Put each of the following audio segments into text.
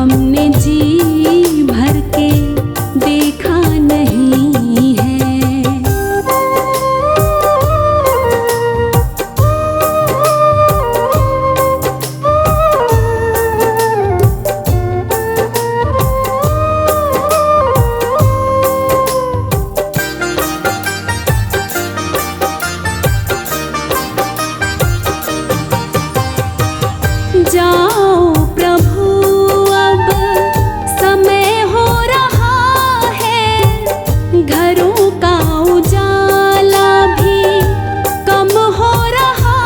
हमने जी भर के देखा नहीं है। जाओ प्रभु अब समय हो रहा है, घरों का उजाला भी कम हो रहा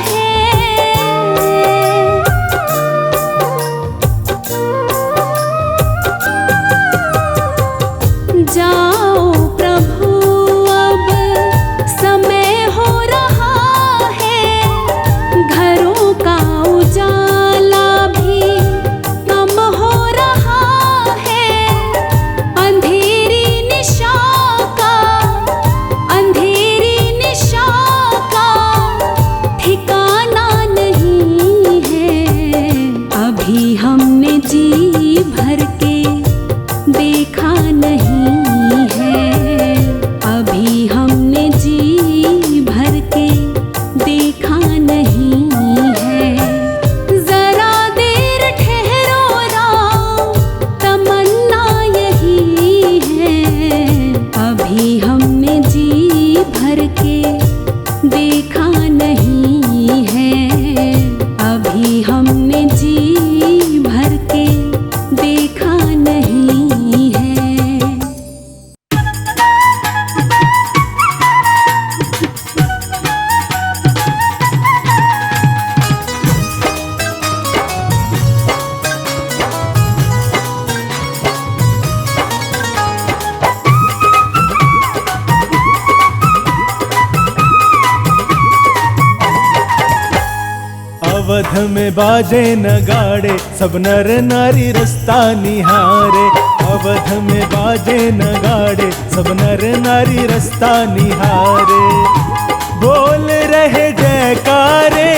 है। जाओ प्रभु अब समय हो रहा है, घरों का उजाला भी कम हो रहा है। अंधेरी निशा का ठिकाना नहीं है। अभी हमने जी भर के देखा नहीं है। अभी हमने जी भर के देखा नहीं है। जरा देर ठहरो राम, तमन्ना यही है। अभी हमने जी भर के देखा नहीं है। अभी हमने जी भर के देखा नहीं है। अवध में बाजे नगाड़े, सब नर नारी रास्ता निहारे। अवध में बाजे नगाड़े, सब नर नारी रास्ता निहारे। बोल रहे जयकारे,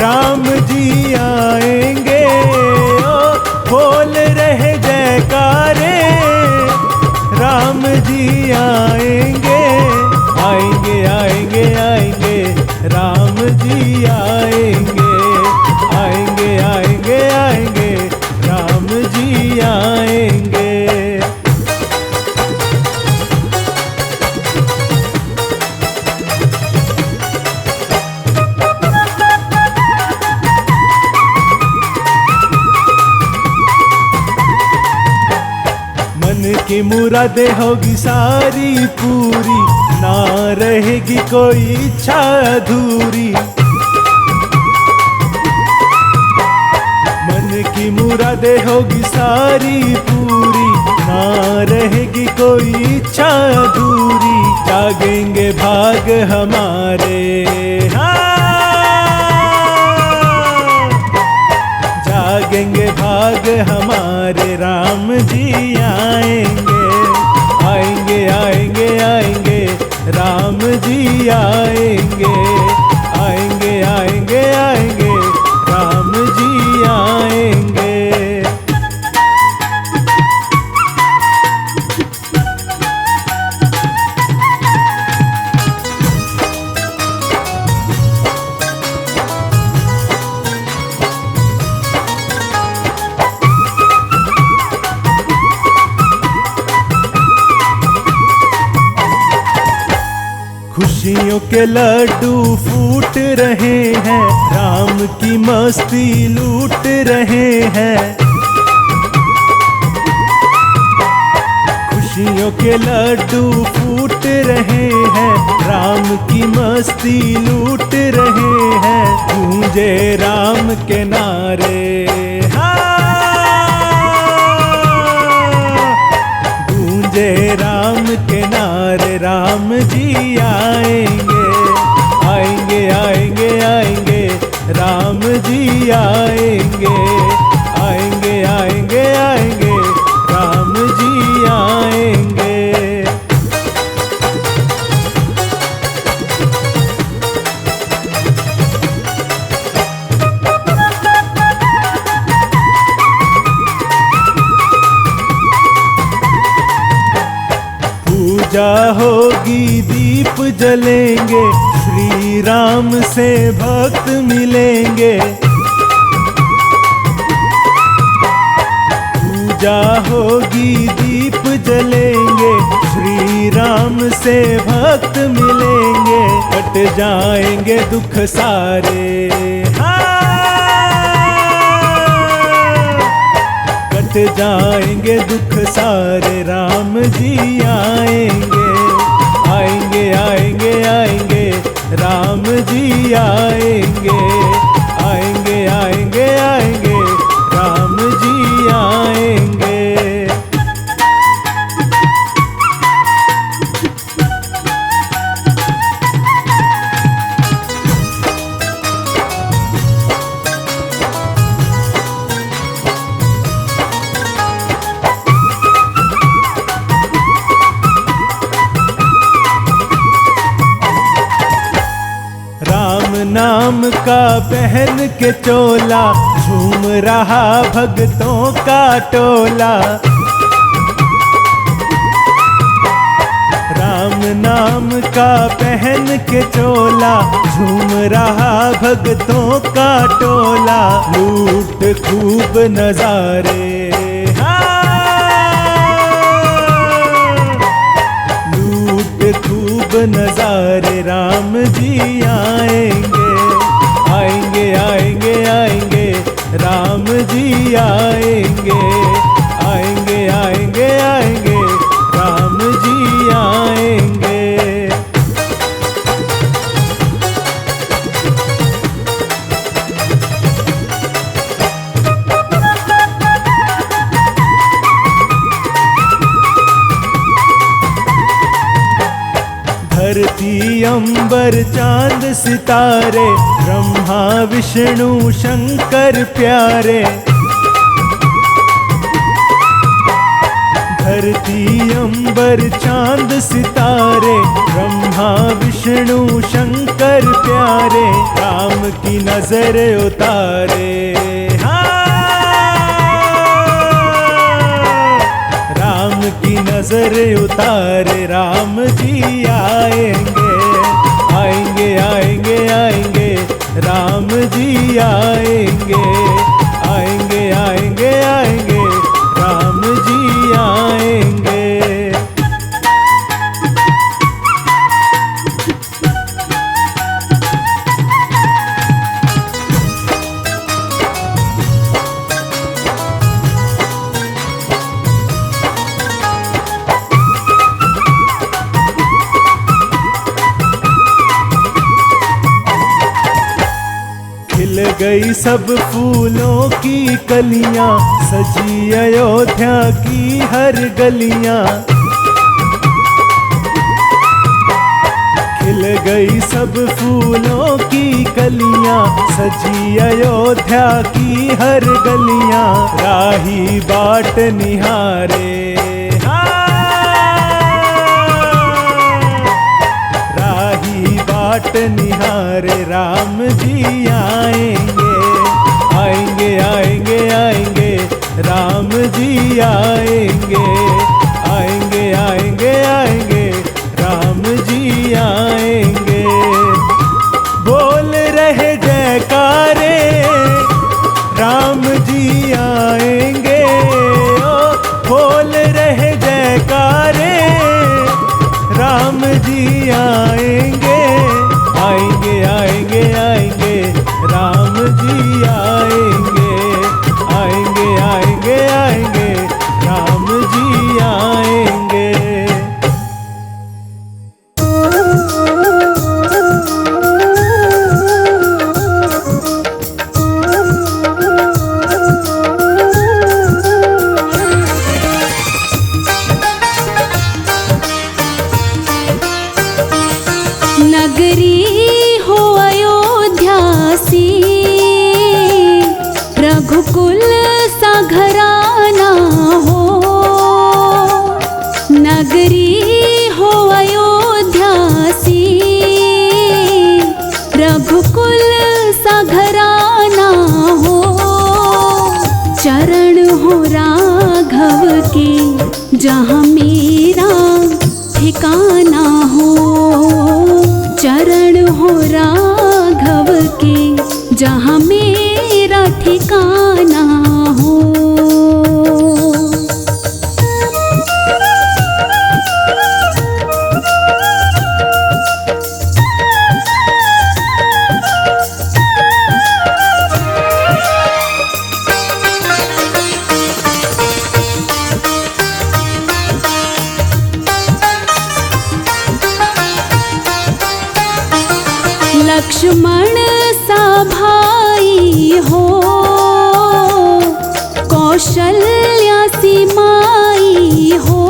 राम जी आएंगे। ओ बोल रहे जयकारे, राम जी आएंगे। आएंगे आएंगे आएंगे, राम जी आएंगे। आएंगे आएंगे आएंगे, राम जी आएंगे। मन की मुरादें होगी सारी पूरी, ना रहेगी कोई इच्छा अधूरी। मन की मुरादें होगी सारी पूरी, ना रहेगी कोई इच्छा अधूरी। जागेंगे भाग हमारे, जागेंगे भाग हमारे, राम जी आएंगे। आएंगे आएंगे आएंगे, राम जी आएंगे। आएंगे आएंगे आएंगे, राम जी आएंगे। खुशियों के लड्डू फूट रहे हैं, राम की मस्ती लूट रहे हैं। खुशियों के लड्डू फूट रहे हैं, राम की मस्ती लूट रहे हैं। गूंजे राम के नारे, गूंजे राम के नारे, राम जी आएंगे। आएंगे आएंगे आएंगे, राम जी आएंगे। आएंगे आएंगे आएंगे, राम जी आएंगे। पूजा होगी दीप जलेंगे, श्री राम से भक्त मिलेंगे। पूजा होगी दीप जलेंगे, श्री राम से भक्त मिलेंगे। कट जाएंगे दुख सारे, कट जाएंगे दुख सारे, राम जी आएंगे। आएंगे आएंगे आएंगे, राम जी आएंगे। आएंगे आएंगे आएंगे, राम जी आएंगे। नाम का पहन के चोला, झूम रहा भक्तों का टोला। राम नाम का पहन के चोला, झूम रहा भक्तों का टोला। लूट खूब नजारे, लूट खूब नजारे, राम जी आएंगे। आएंगे आएंगे आएंगे, राम जी आएंगे। आएंगे आएंगे आएंगे, राम जी आएंगे। धरती अंबर चांद सितारे, ब्रह्मा विष्णु शंकर प्यारे। धरती अंबर चांद सितारे, ब्रह्मा विष्णु शंकर प्यारे। राम की नजर उतारे, राम की नजर उतारे, राम जी आएंगे। आएंगे आएंगे आएंगे, राम जी आएंगे। आएंगे आएंगे आएंगे, राम जी आएंगे। खिल गई सब फूलों की कलियां, सजी अयोध्या की हर गलियां। खिल गई सब फूलों की कलियां, सजी अयोध्या की हर गलियां। राही बाट निहारे, राही बाट निहारे, राम जी आएंगे। आएंगे आएंगे आएंगे, राम जी आएंगे। आएंगे आएंगे आएंगे, राम जी आएंगे। बोल रहे जयकारे, राम जी आएंगे। ओ बोल रहे जयकारे, राम जी आएंगे। आएंगे आएंगे आएंगे, राम जी आएंगे। आएंगे आएंगे आएंगे, राम जी आएंगे। नगरी हो अयोध्या सी, रघुकुल सा घराना हो। नगरी हो अयोध्या सी, रघुकुल सा घराना हो। चरण हो राघव के, जहाँ मेरा ठिकाना हो। चरण हो राघव के जहाँ मेरा ठिकाना हो। लक्ष्मण सा भाई हो, कौशल्या सी माई हो।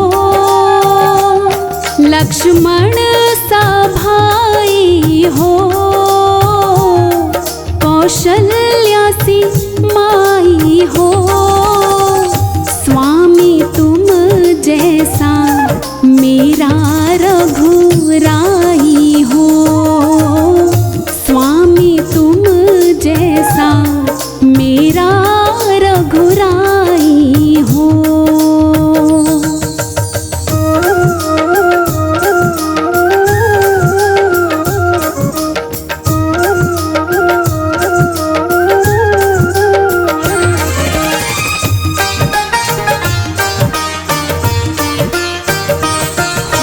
लक्ष्मण सा भाई हो, कौशल्या सी माई हो। स्वामी तुम जैसा मेरा रघुराई हो। स्वामी तुम जैसा मेरा रघुराई हो।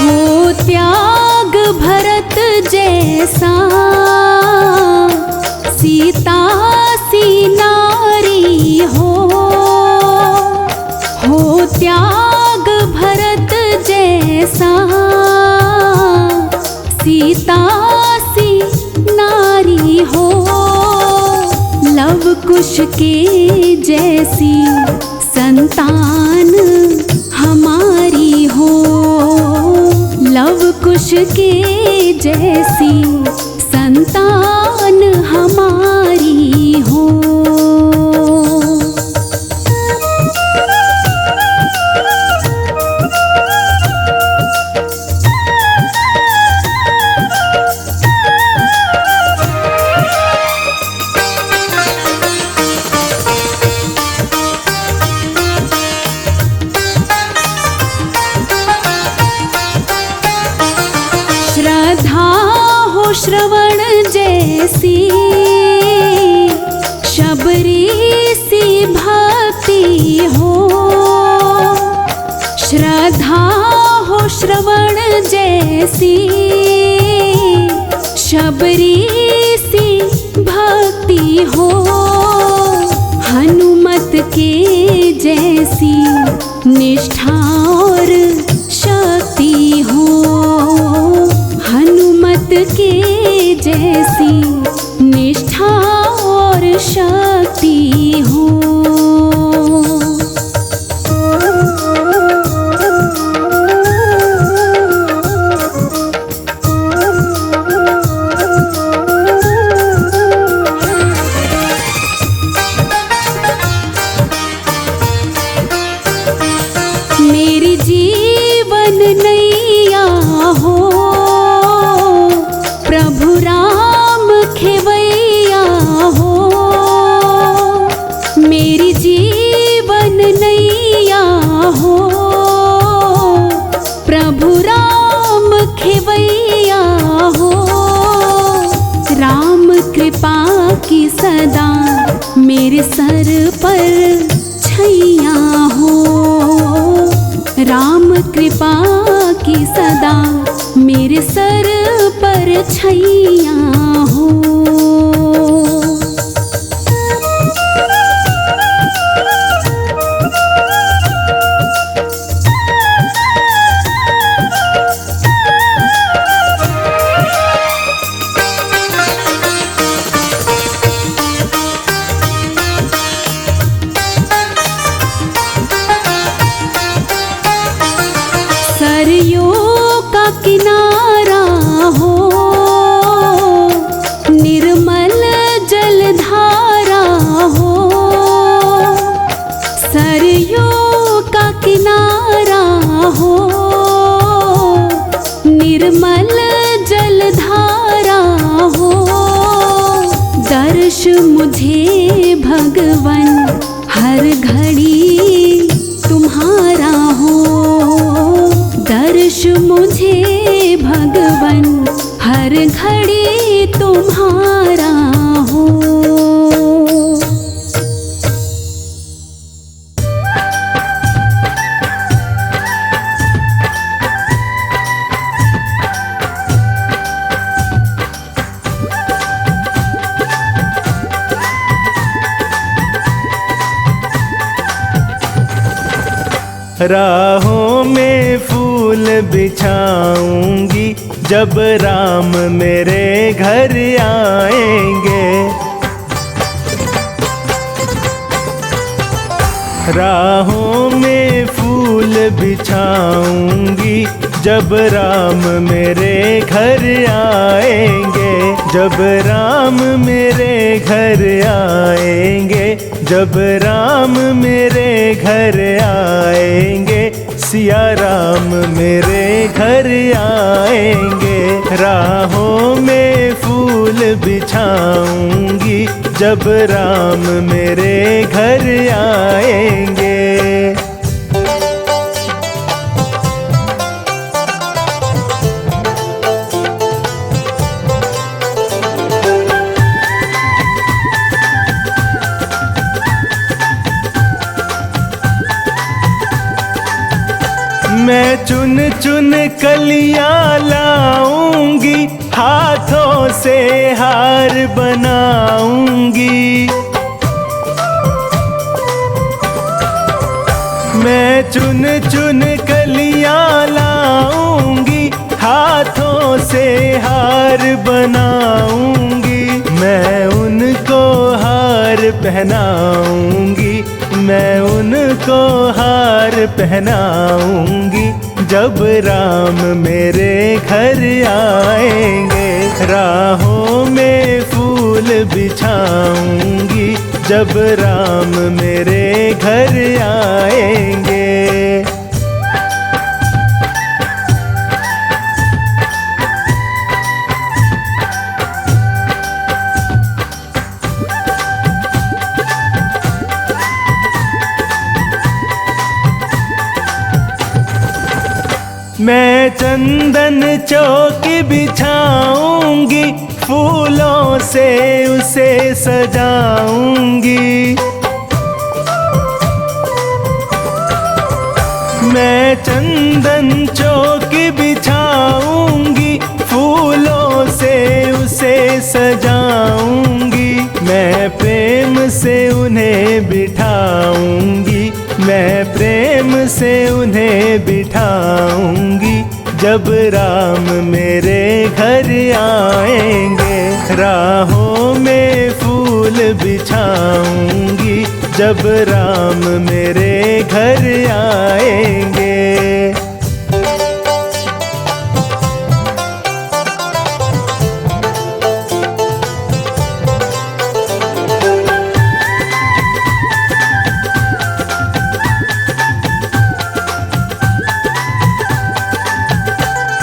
हो त्याग भरत जैसा, सीता सी नारी हो। हो त्याग भरत जैसा, सीता सी नारी हो। लव कुश के जैसी संतान हमारी हो। लव कुश के जैसी संतान हमारी हो। श्रद्धा हो श्रवण जैसी, शबरी सी भक्ति हो। श्रद्धा हो श्रवण जैसी, शबरी सी भक्ति हो। हनुमत के जैसी निष्ठा और शक्ति हो। हनुमत के जैसी निष्ठा और शक्ति हो। मेरी जीवन नैया हो, प्रभु राम खेवैया हो। मेरी जीवन नैया हो, प्रभु राम खेवैया हो। राम कृपा की सदा मेरे सर पर छैया हो। राम कृपा की सदा मेरे सर पर छैया हो। सरयू का किनारा हो, निर्मल जलधारा हो। सरयू का किनारा हो, निर्मल जलधारा हो। दर्श मुझे भगवन हर घड़ी तुम्हारा हो। दर्श मुझे राहों में फूल बिछाऊंगी जब राम मेरे घर आएंगे। राहों में फूल बिछाऊंगी जब राम मेरे घर आएंगे। जब राम मेरे घर आएंगे, जब राम मेरे घर आएंगे, सिया राम मेरे घर आएंगे। राहों में फूल बिछाऊंगी जब राम मेरे घर आएंगे। मैं चुन चुन कलियां लाऊंगी, हाथों से हार बनाऊंगी। मैं चुन चुन कलियां लाऊंगी, हाथों से हार बनाऊंगी। मैं उनको हार पहनाऊंगी, मैं उनको हार पहनाऊंगी जब राम मेरे घर आएंगे। राहों में फूल बिछाऊंगी जब राम मेरे घर आएंगे। मैं चंदन चौक बिछाऊंगी, फूलों से उसे सजाऊंगी। मैं चंदन चौक बिछाऊंगी, फूलों से उसे सजाऊंगी। मैं प्रेम से उन्हें बिठाऊंगी, मैं प्रेम से उन्हें बिठाऊंगी जब राम मेरे घर आएंगे। राहों में फूल बिछाऊंगी जब राम मेरे घर आएंगे।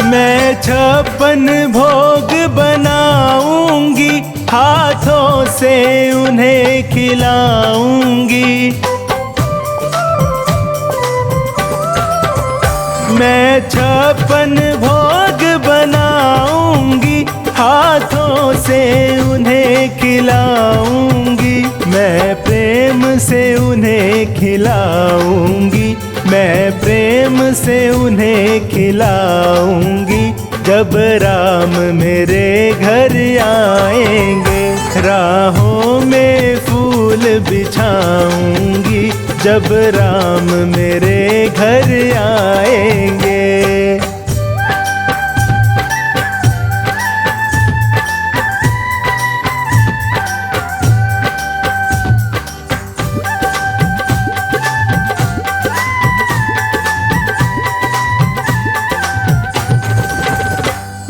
मैं 56 भोग बनाऊंगी, हाथों से उन्हें खिलाऊंगी। मैं 56 भोग बनाऊंगी, हाथों से उन्हें खिलाऊंगी। मैं प्रेम से उन्हें खिलाऊंगी, मैं प्रेम से उन्हें खिलाऊंगी जब राम मेरे घर आएंगे। राहों में फूल बिछाऊंगी जब राम मेरे घर आएंगे।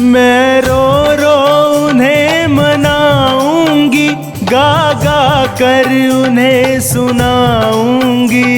मैं रो रो उन्हें मनाऊंगी, गा गा कर उन्हें सुनाऊंगी।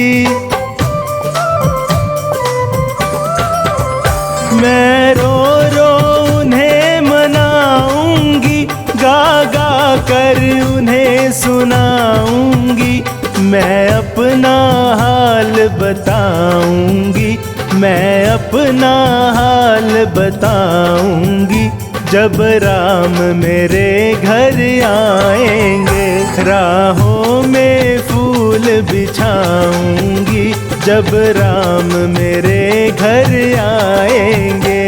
मैं रो रो उन्हें मनाऊंगी, गा गा कर उन्हें सुनाऊंगी। मैं अपना हाल बताऊंगी, मैं अपना हाल बताऊंगी जब राम मेरे घर आएंगे। राहों में फूल बिछाऊंगी जब राम मेरे घर आएंगे।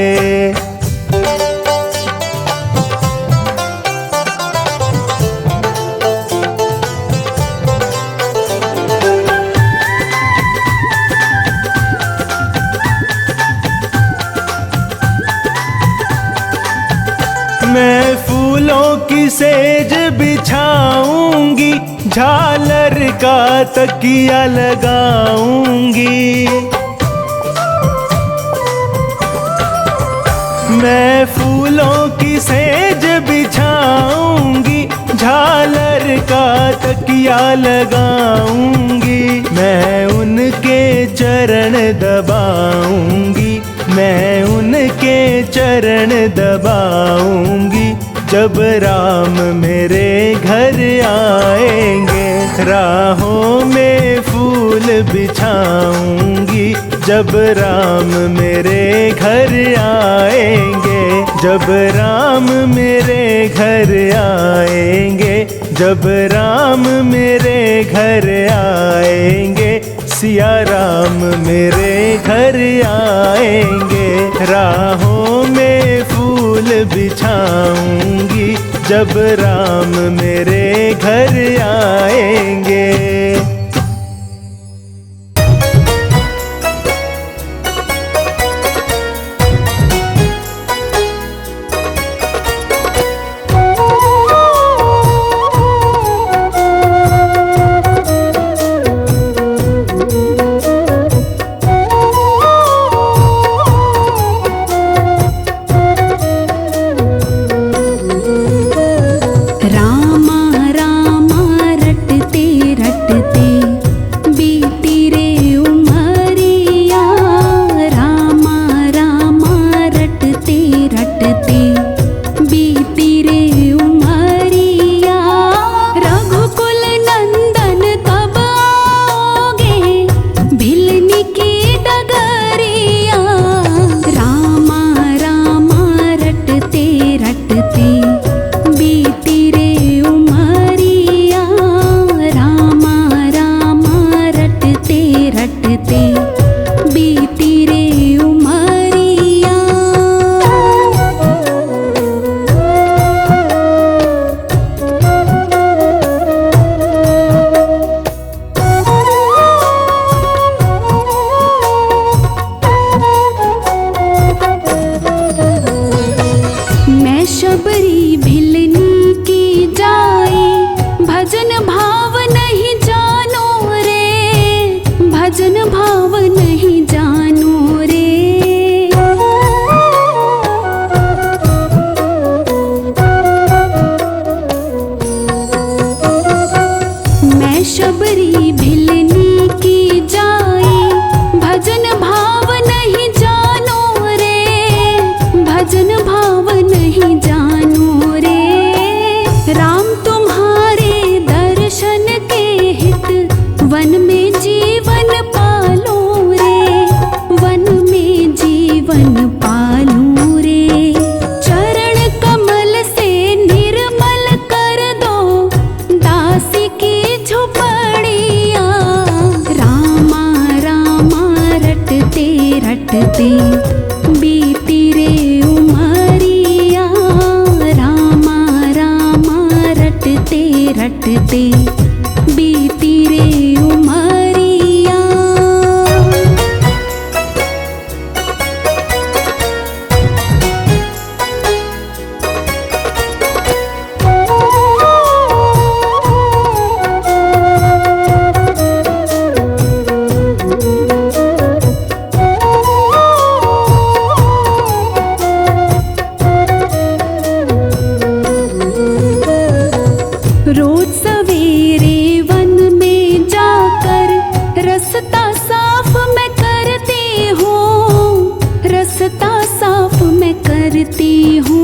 सेज बिछाऊंगी, झालर का तकिया लगाऊंगी। मैं फूलों की सेज बिछाऊंगी, झालर का तकिया लगाऊंगी। मैं उनके चरण दबाऊंगी, मैं उनके चरण दबाऊंगी। जब राम मेरे घर आएंगे, राहों में फूल बिछाऊंगी। जब राम मेरे घर आएंगे, जब राम मेरे घर आएंगे, जब राम मेरे घर आएंगे, सिया राम मेरे घर आएंगे। राहों में फूल बिछाऊंगी, जब राम मेरे घर आएंगे। बीती रे उमरिया, रामा रामा रटते रटते बीती रे उमरिया। रोज सवेरे वन में जाकर रास्ता साफ मैं करती हूँ, रास्ता साफ मैं करती हूँ।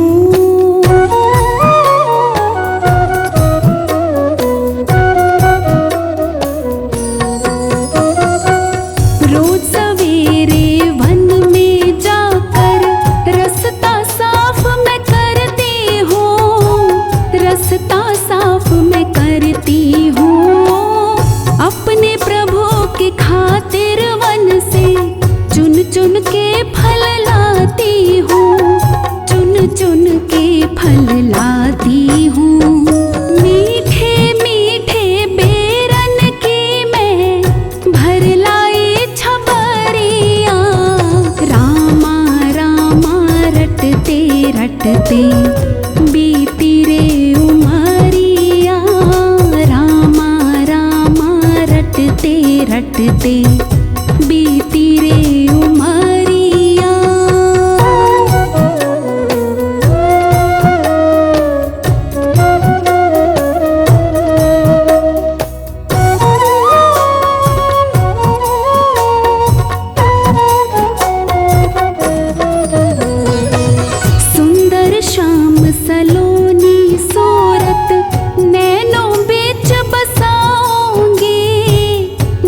रोज सवेरे वन में जाकर रास्ता साफ मैं करती हूँ, रास्ता साफ मैं करती हूँ। अपने प्रभु के खातिर वन से चुन चुन के फल लाती हूँ, चुन चुन के फल लाती हूँ। मीठे मीठे बेरन की मैं भर लाई छबरिया, रामा रामा रटते रटते बीती रे उमरिया। रटते बीती रे उमरिया। सुंदर श्याम सलोनी सूरत नैनों बीच बसाऊंगी,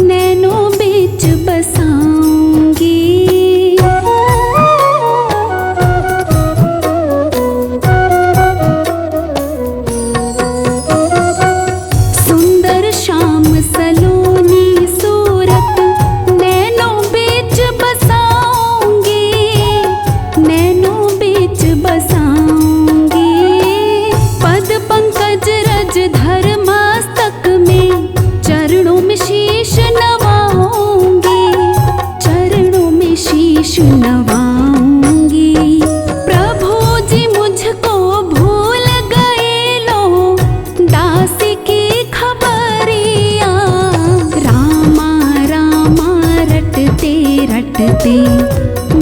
नैनों बीच बसाऊंगी। सुंदर श्याम सलोनी सूरत नैनों बीच बसाऊंगी, नैनों बीच बसाऊंगी। पद पंकज रज धर मस्तक में चरणों में शीश नवाऊंगी, चरणों में शीश नवाऊंगी। प्रभु जी मुझको भूल गए लो दासी की खबरिया। रामा रामा रटते रटते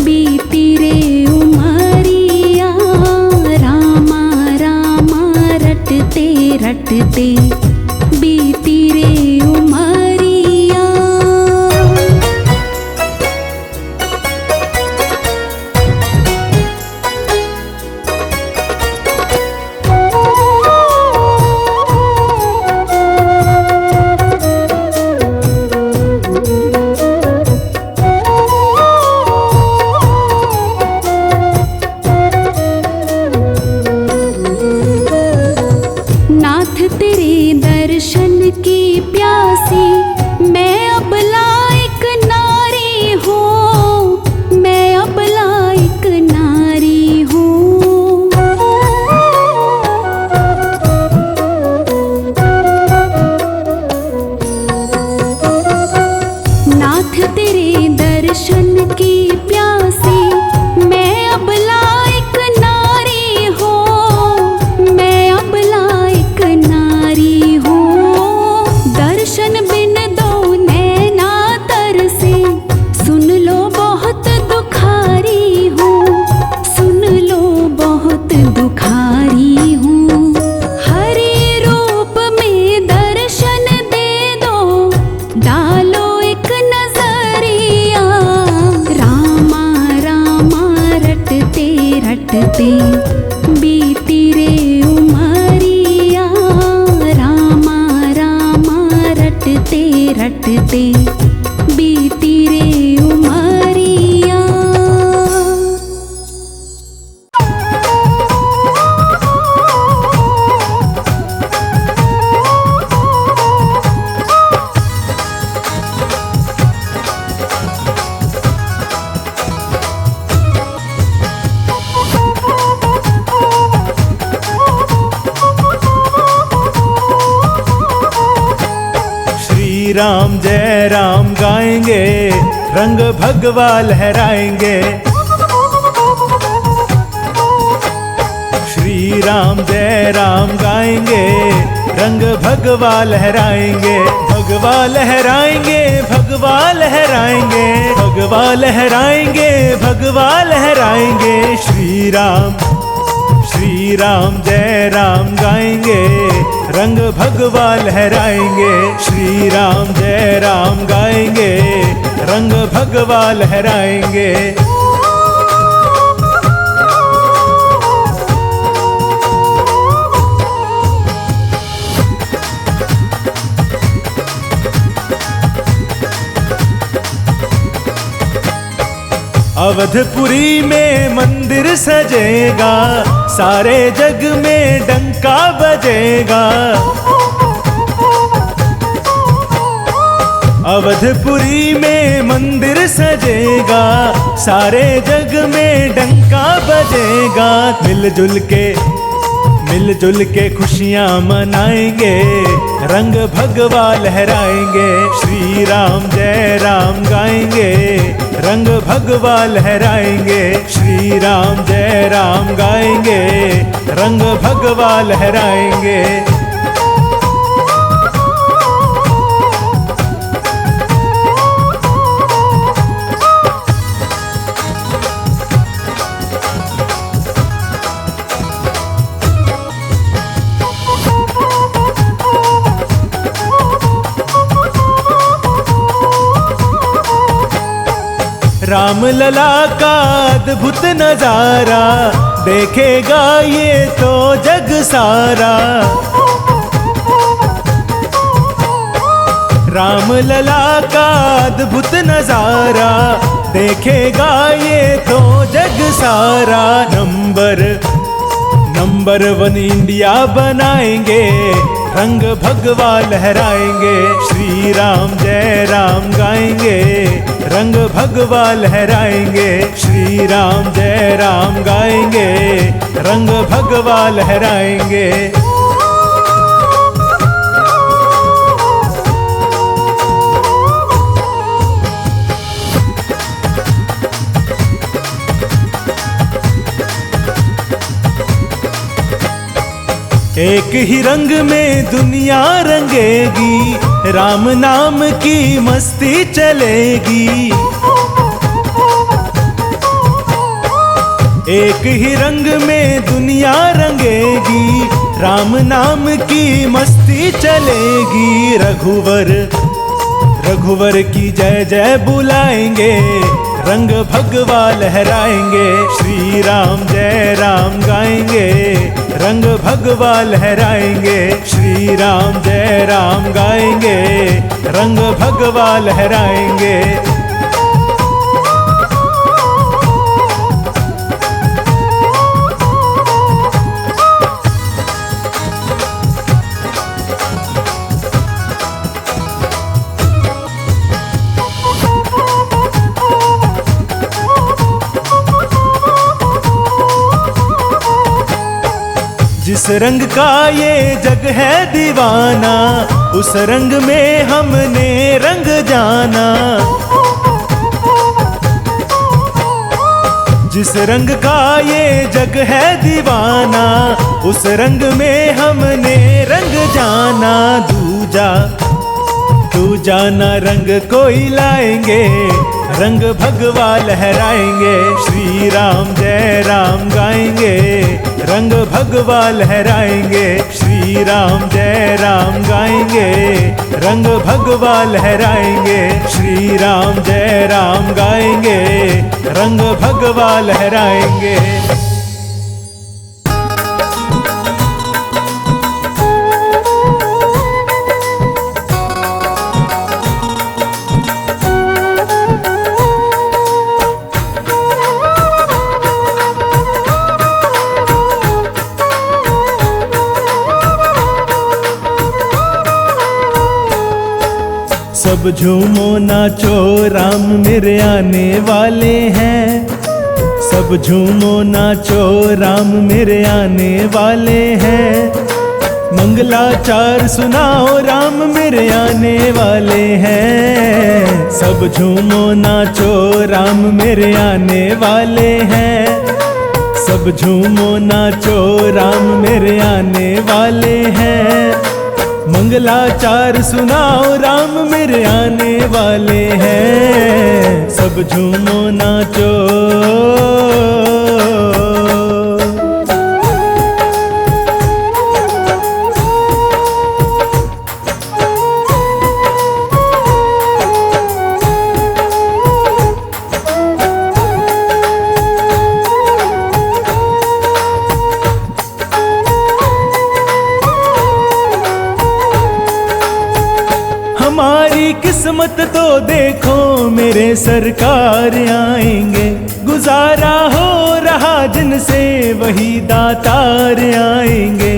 बीती रे उमरिया। रामा रामा रटते रटते बीती रे उमरिया। नाथ तेरे दर्शन की प्यासी मैं अब लायक नारी हूँ, मैं अब लायक नारी हूँ। नाथ तेरे दर्शन की प्यासी मैं अब लायक नारी हूँ, मैं अब लायक नारी हूँ। दर्शन बिन दो नैना तरसे सुन लो बहुत दुखारी हूँ, सुन लो बहुत दुखारी हूँ। हरि रूप में दर्शन दे दो डालो एक नजरिया। रामा रामा रटते रटते बीती रे उमरिया। रामा रामा रटते रटते बीती रे उमरिया। श्री राम जय राम गाएंगे, रंग भगवा लहराएंगे। श्री राम जय राम गाएंगे, रंग भगवा लहराएंगे। भगवा लहराएंगे, भगवा लहराएंगे, भगवा लहराएंगे, भगवा लहराएंगे। श्री राम जय राम गाएंगे, रंग भगवा लहराएंगे। श्री राम जय राम गाएंगे, रंग भगवा लहराएंगे। अवधपुरी में मंदिर सजेगा, सारे जग में डंका बजेगा। अवधपुरी में मंदिर सजेगा, सारे जग में डंका बजेगा। मिलजुल के खुशियाँ मनाएंगे, रंग भगवा लहराएंगे। श्री राम जय राम गाएंगे, रंग भगवा लहराएंगे। श्री राम जय राम गाएंगे, रंग भगवा लहराएंगे। राम लला का अद्भुत नजारा देखेगा ये तो जग सारा। राम लला का अद्भुत नजारा देखेगा ये तो जग सारा। नंबर 1 इंडिया बनाएंगे, रंग भगवा लहराएंगे। श्री राम जय राम गाएंगे, रंग भगवा लहराएंगे। श्री राम जय राम गाएंगे, रंग भगवा लहराएंगे। एक ही रंग में दुनिया रंगेगी, राम नाम की मस्ती चलेगी। एक ही रंग में दुनिया रंगेगी, राम नाम की मस्ती चलेगी। रघुवर की जय जय बुलाएंगे, रंग भगवा लहराएंगे। श्री राम जय राम गाएंगे, रंग भगवा लहराएंगे। श्री राम जय राम गाएंगे, रंग भगवा लहराएंगे। जिस रंग का ये जग है दीवाना, उस रंग में हमने रंग जाना। जिस रंग का ये जग है दीवाना, उस रंग में हमने रंग जाना। दूजा ना रंग कोई लाएंगे, रंग भगवा लहराएंगे। श्री राम जय राम गाएंगे, रंग भगवा लहराएंगे। श्री राम जय राम गाएंगे, रंग भगवा लहराएंगे। श्री राम जय राम गाएंगे, रंग भगवा लहराएंगे। सब झूमो नाचो राम मेरे आने वाले हैं। सब झूमो नाचो राम मेरे आने वाले हैं। मंगलाचार सुनाओ राम मेरे आने वाले हैं। सब झूमो नाचो राम मेरे आने वाले हैं। सब झूमो नाचो राम मेरे आने वाले हैं। मंगलाचार सुनाओ राम मेरे आने वाले हैं। सब झूमो नाचो। हमारी किस्मत तो देखो मेरे सरकार आएंगे। गुजारा हो रहा जिनसे वही दातार आएंगे।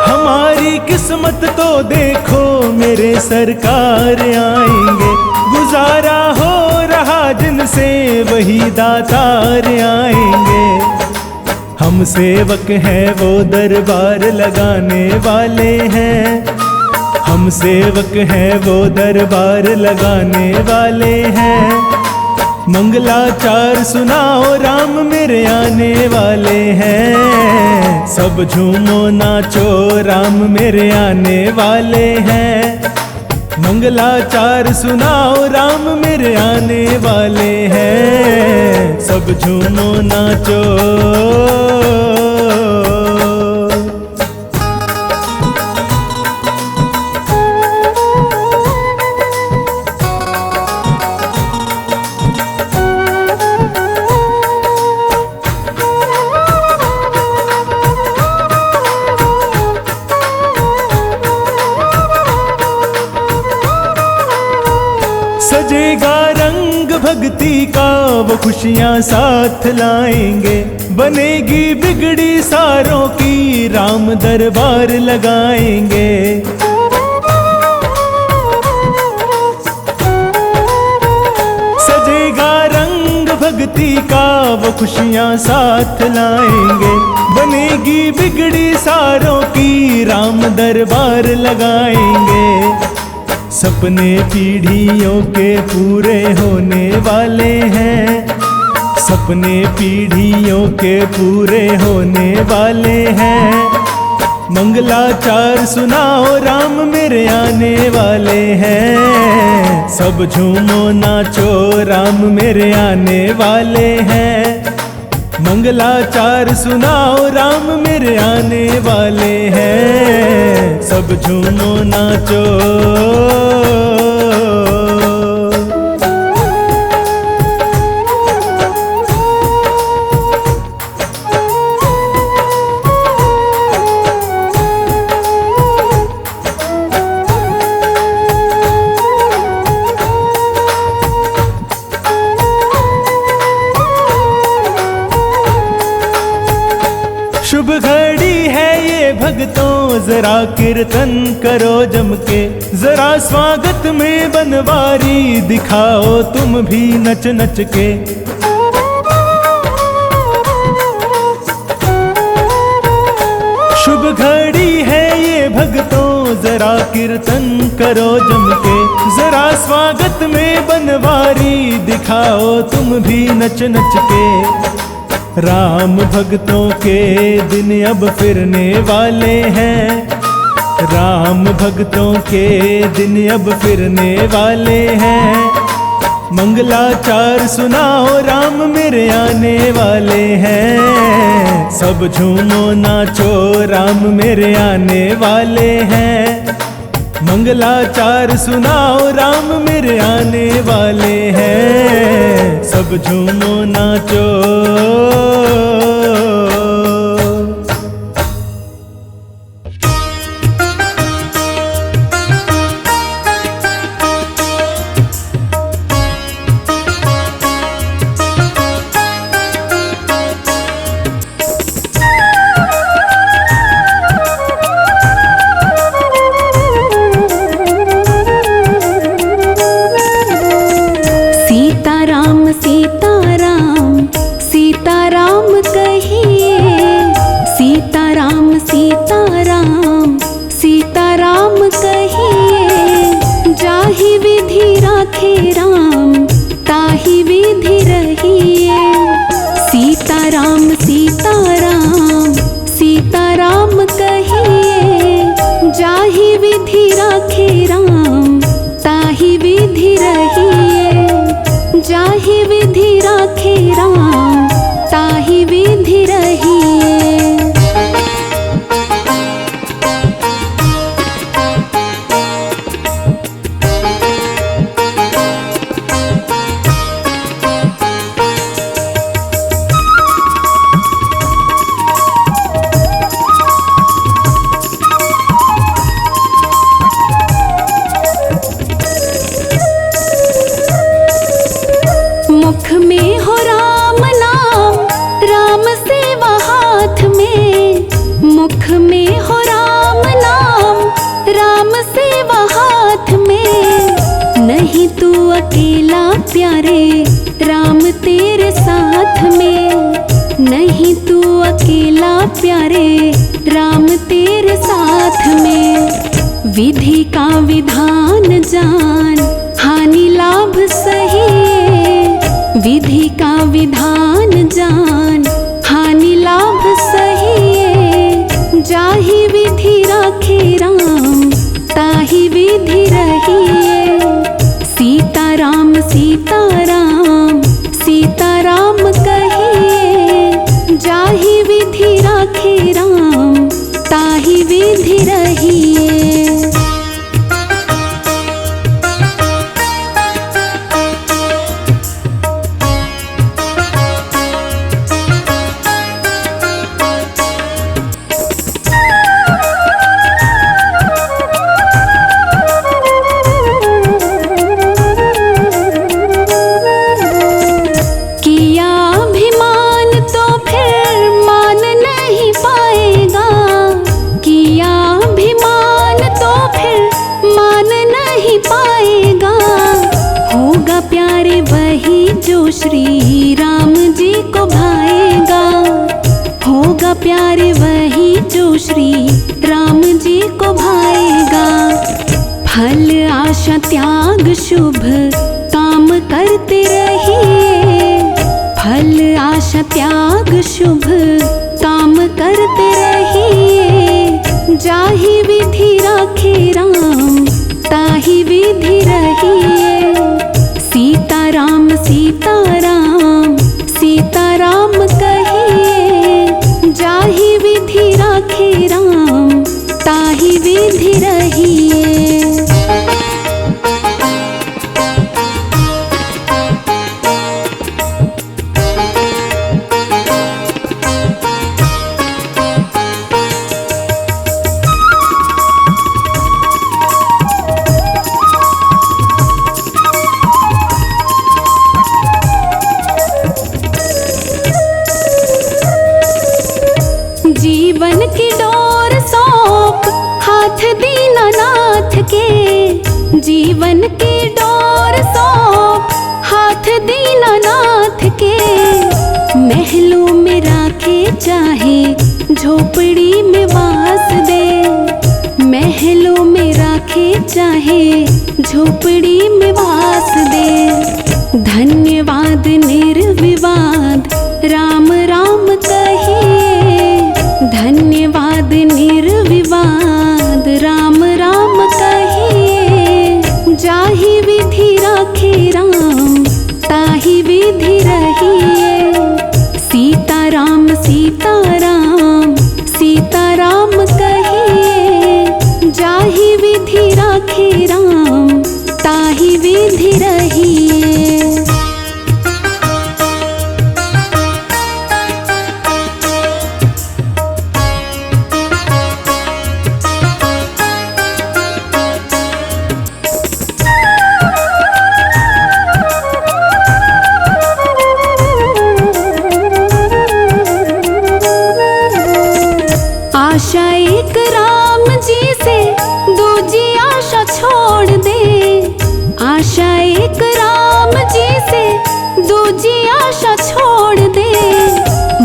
हमारी किस्मत तो देखो मेरे सरकार आएंगे। गुजारा हो रहा जिनसे वही दातार आएंगे। हम सेवक हैं वो दरबार लगाने वाले हैं। हम सेवक हैं वो दरबार लगाने वाले हैं। मंगलाचार सुनाओ राम मेरे आने वाले हैं। सब झूमो नाचो राम मेरे आने वाले हैं। मंगलाचार सुनाओ राम मेरे आने वाले हैं। सब झूमो नाचो। भक्ति का वो खुशियाँ साथ लाएंगे। बनेगी बिगड़ी सारों की राम दरबार लगाएंगे। सजेगा रंग भक्ति का वो खुशियाँ साथ लाएंगे। बनेगी बिगड़ी सारों की राम दरबार लगाएंगे। सपने पीढ़ियों के पूरे होने वाले हैं। सपने पीढ़ियों के पूरे होने वाले हैं। मंगलाचार सुनाओ राम मेरे आने वाले हैं। सब झूमो नाचो राम मेरे आने वाले हैं। मंगलाचार सुनाओ राम मेरे आने वाले हैं। सब झूमो नाचो। शुभ घड़ी है ये भक्तों, जरा कीर्तन करो जम के। जरा स्वागत में बनवारी दिखाओ तुम भी नच नच के। शुभ घड़ी है ये भक्तों, जरा कीर्तन करो जम के। जरा स्वागत में बनवारी दिखाओ तुम भी नच नच के। राम भक्तों के दिन अब फिरने वाले हैं। राम भक्तों के दिन अब फिरने वाले हैं। मंगलाचार सुनाओ राम मेरे आने वाले हैं। सब झूमो नाचो राम मेरे आने वाले हैं। मंगलाचार सुनाओ राम मेरे आने वाले हैं। सब झूमो नाचो। विधि का विधान जान हानि लाभ सही। विधि का विधान जान हानि लाभ सही। जाहि विधि राखे राम ताहि विधि रहिए। सीताराम सीताराम सीताराम कहिए। जाहि विधि राखे राम ताहि विधि रहिए। नहीं पाएगा। होगा प्यारे वही जो श्री राम जी को भाएगा। होगा प्यारे वही जो श्री राम जी को भाएगा। फल आशा त्याग शुभ काम करते रहिए। फल आशा त्याग शुभ काम करते रहिए। जाहि विधि राखे राम ताहि विधि रहिए। सीताराम सीताराम सीताराम कहिए। जाहि विधि राखे राम ताहि विधि रहिए। जीवन की डोर सौंप हाथ दीनानाथ के। जीवन की डोर सौंप हाथ दीनानाथ के। महलों में राखे चाहे झोपड़ी में वास दे। महलों में राखे चाहे झोपड़ी में वास दे। धन्यवाद निर्विवाद राम राम कहिए। धन्यवाद निर्विवाद राम राम कहिए। जाहि विधि राखे राम ताहि विधि रहिए। सीताराम सीताराम सीताराम कहिए। जाहि विधि राखे राम ताहि विधि रहिए। आशा एक राम जी से दूजी आशा छोड़ दे। आशा एक राम जी से दूजी आशा छोड़ दे।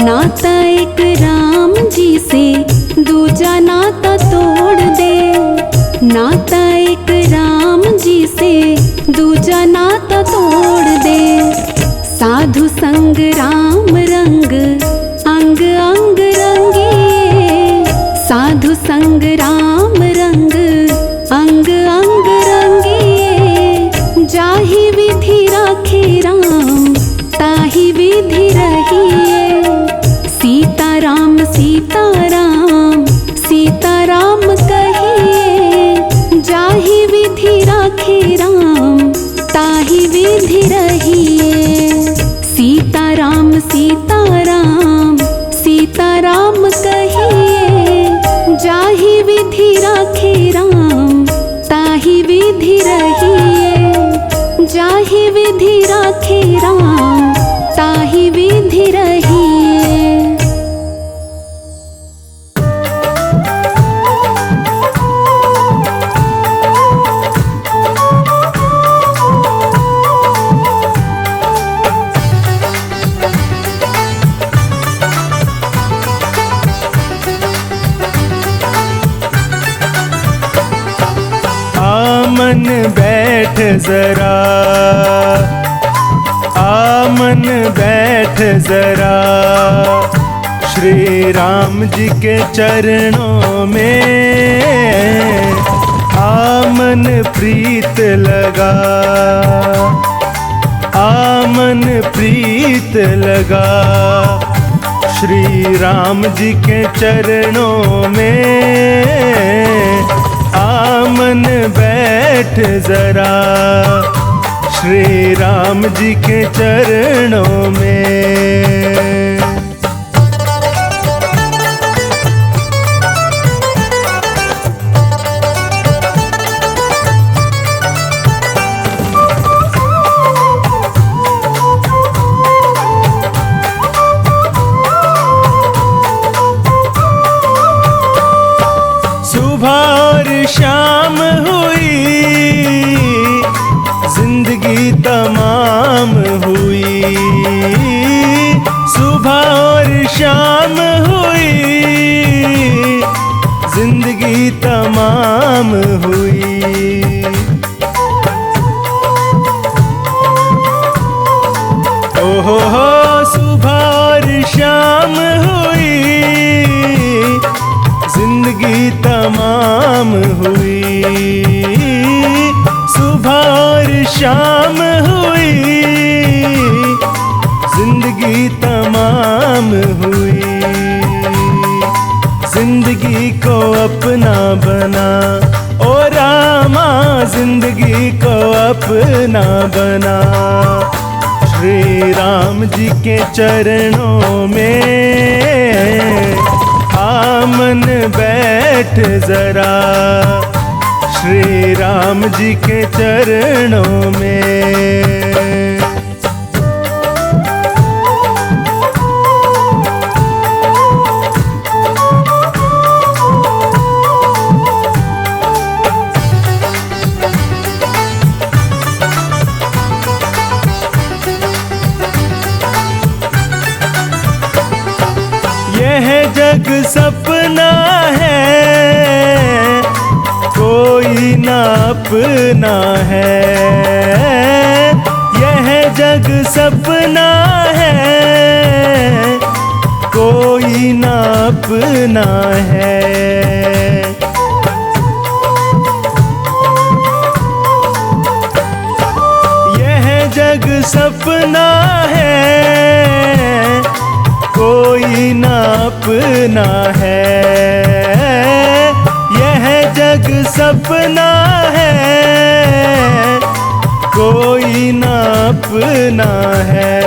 नाता एक राम जी से दूजा नाता तोड़ दे। नाता एक राम जी से दूजा नाता तोड़ दे। साधु संग राम रंग अंग अंग रंगिए। साधु संग राम रंग अंग अंग रंगिए। जाहि विधि राखे राम ताहि विधि रहिए। सीताराम सीताराम सीताराम कहिए। जाहि विधि राखे राम ताहि विधि रहिए। सीताराम सीताराम सीताराम कहिए। जाहि विधि राखे राम ताहि विधि रहिए। जाहि विधि राखे राम ताहि विधि रहिए। आमन बैठ जरा, आमन बैठ जरा, श्री राम जी के चरणों में आमन प्रीत लगा, आमन प्रीत लगा, श्री राम जी के चरणों में आमन बैठ जरा, श्री राम जी के चरणों में। सुबह और शाम हुई, शाम हुई, जिंदगी तमाम हुई। जिंदगी को अपना बना, ओ रामा जिंदगी को अपना बना। श्री राम जी के चरणों में आमन बैठ जरा, श्री राम जी के चरणों में। यह जग सपना है, कोई ना अपना है। यह जग सपना है, कोई ना अपना है। यह जग सपना है, कोई ना अपना है। यह जग सपना है, कोई ना अपना है।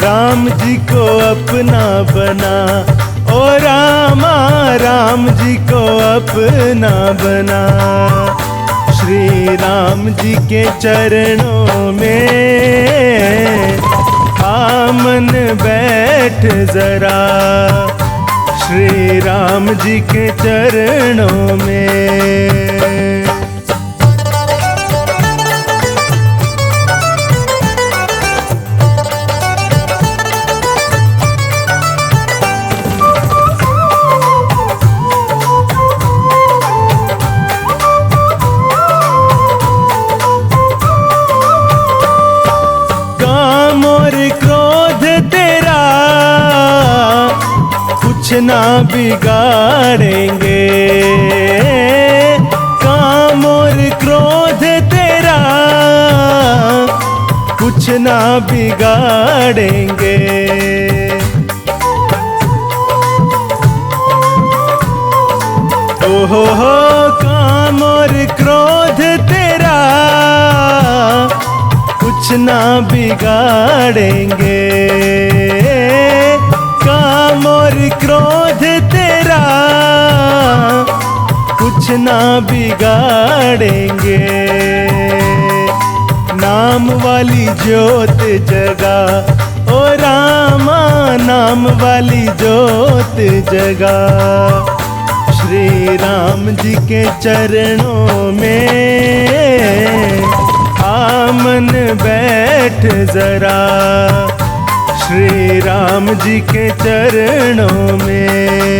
राम जी को अपना बना, ओ रामा राम जी को अपना बना। श्री राम जी के चरणों में आमन बैठ जरा, श्री राम जी के चरणों में। काम और क्रोध तेरा कुछ ना बिगाड़ेंगे। काम और क्रोध तेरा कुछ ना बिगाड़ेंगे। ओहो हो काम और क्रोध तेरा कुछ ना बिगाड़ेंगे। काम और क्रोध तेरा कुछ ना बिगाड़ेंगे। नाम वाली ज्योत जगा, ओ रामा नाम वाली ज्योत जगा। श्री राम जी के चरणों में आमन बैठ जरा, श्री राम जी के चरणों में।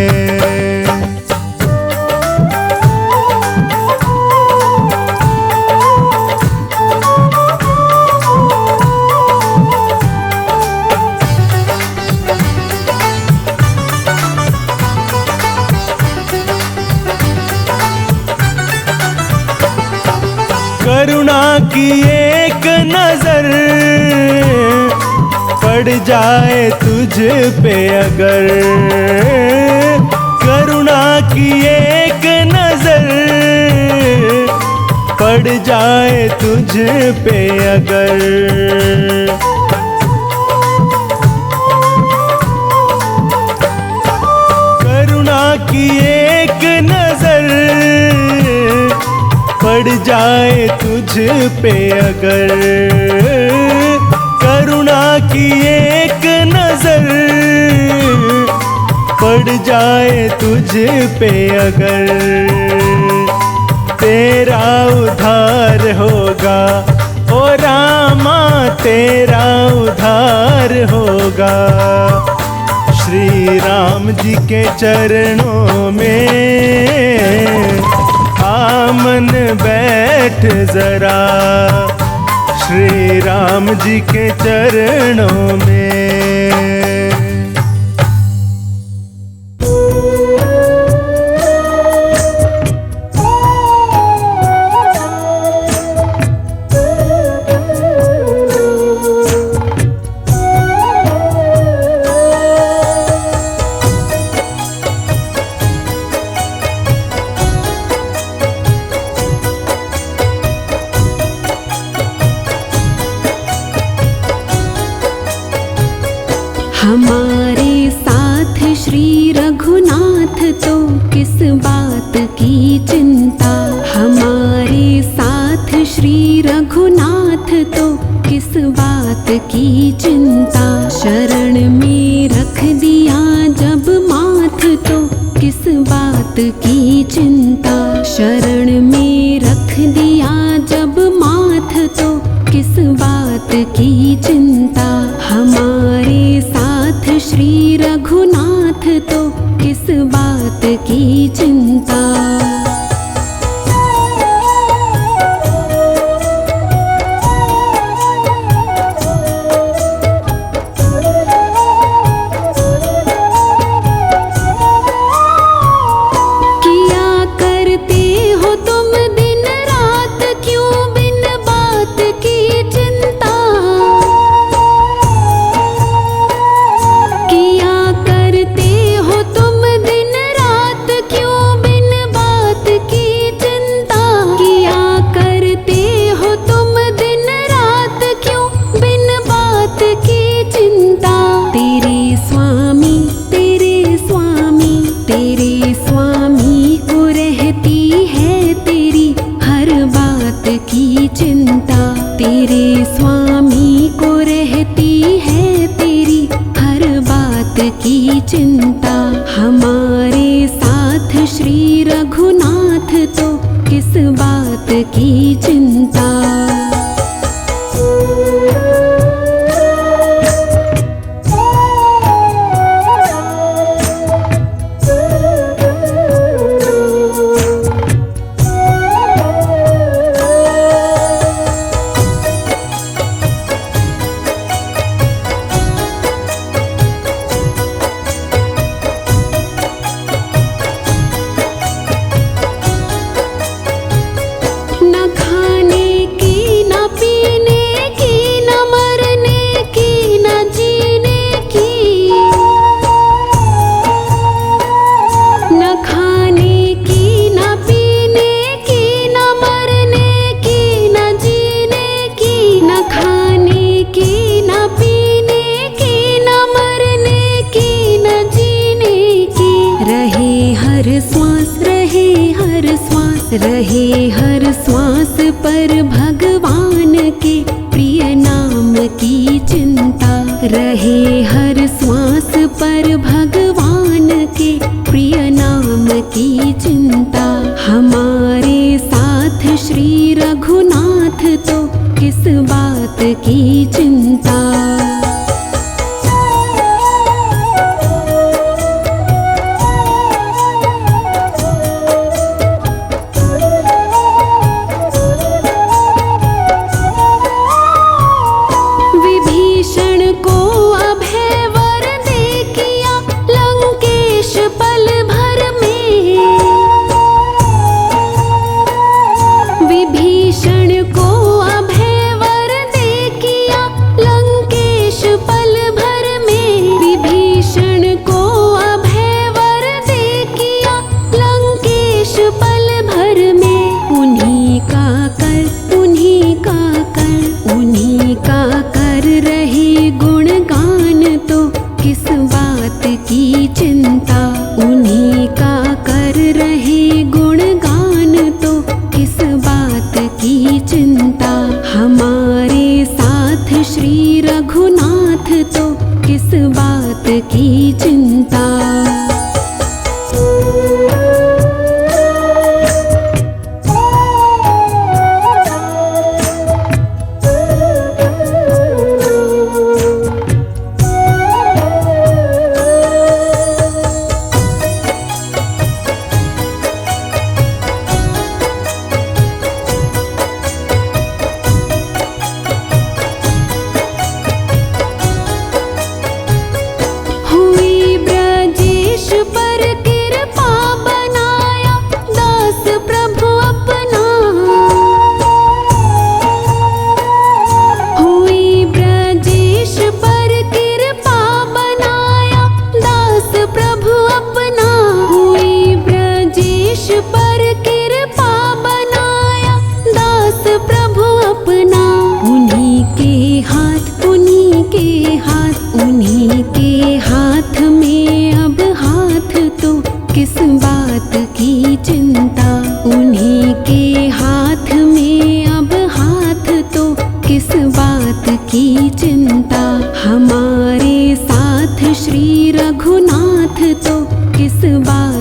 करुणा की एक नजर पड़ जाए तुझ पे अगर, करुणा की एक नजर पड़ जाए तुझ पे अगर। करुणा की एक नजर पड़ जाए तुझ पे अगर, करुणा की एक नजर पड़ जाए तुझ पे अगर। तेरा उद्धार होगा, ओ रामा तेरा उद्धार होगा। श्री राम जी के चरणों में आमन बैठ जरा, श्री राम जी के चरणों में। बात की चिंता। हमारे साथ श्री रघुनाथ तो किस बात की चिंता। शरण में रख दिया जब माथ तो किस बात की चिंता। शरण में रख दिया जब माथ तो किस बात की चिंता। हमारे साथ श्री रघुनाथ तो किस बात की चिंता। तेरे स्वामी को रहती है तेरी हर बात की चिंता। हमारे साथ श्री रघुनाथ तो किस बात की चिंता। रहे हर श्वास पर भगवान के प्रिय नाम की चिंता। रहे हर श्वास पर भगवान के प्रिय नाम की चिंता। हमारे साथ श्री रघुनाथ तो किस बात की चिंता। विभीषण को अभय वर दे किया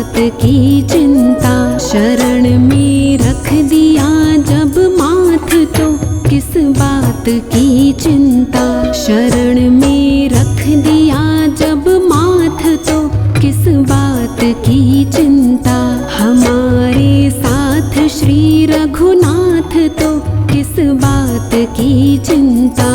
बात की चिंता। शरण में रख दिया जब माथ तो किस बात की चिंता। शरण में रख दिया जब माथ तो किस बात की चिंता। हमारे साथ श्री रघुनाथ तो किस बात की चिंता।